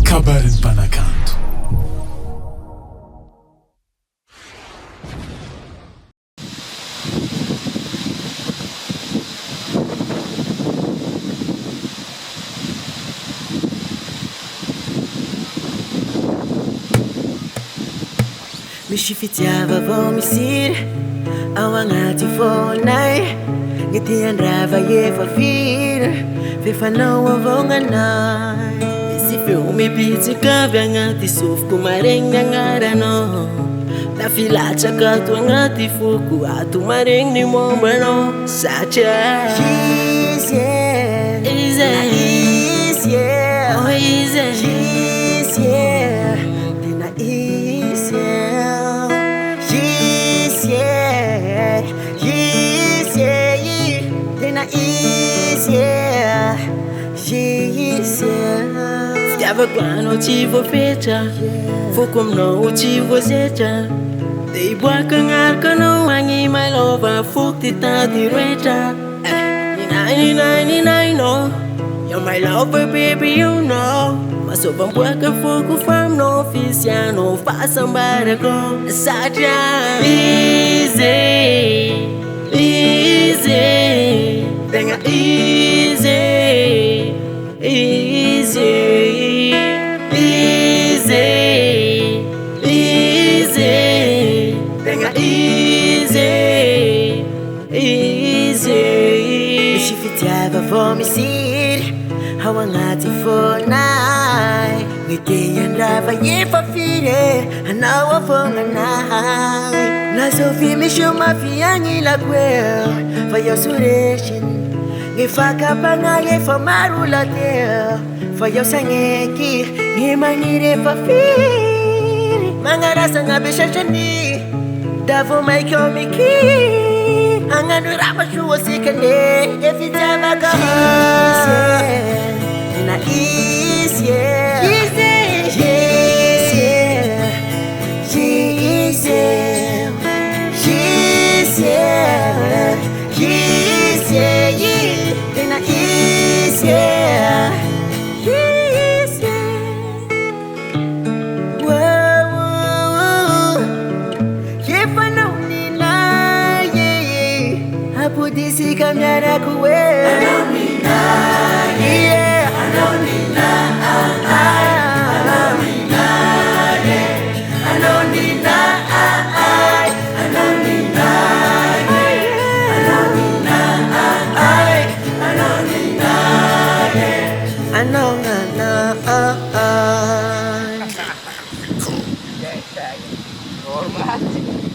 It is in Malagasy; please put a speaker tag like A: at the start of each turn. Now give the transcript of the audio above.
A: KABARON'NY MPANAKANTO.
B: Misy fitiava misiry ao agnaty fônay, ngety andrava efa firy fefanao avôgnanay. Misy feo mipitsika avy agnaty sofiko maregny agnaranao, nafilatsaka ato agnaty foko ato maregny ny mombanao. Satria izy oh izy tena izy tena izy fitiavako anao tsy voafetra, foko aminao tsy voazetra, de iboaka agnaraka anao agny malova foko ty tady rehetra. Ninay no, you're my lover baby you know. Masovamboaka foko faminao fisianao fahasambarako. Satria izy tegna izy tegna izy. Misy fitiava vao misiry ao agnaty fônay, ngety andrava efa firy anao avôgnanay. Nazovy misy eo mafy agnilako eo fa iaho soresiny, ny fakapagna efa maro lateo fa iaho sagneky ny magniry efa firy. Magnarasagna be satrany da vao maika mikiry agnano raha masoa sikane efitiavaka tena izy tena izy efanao ninay apodisika miarako e anao ninay anao ninay anao ninay anao ninay anao ninay anao ninay anao ninay anao ninay.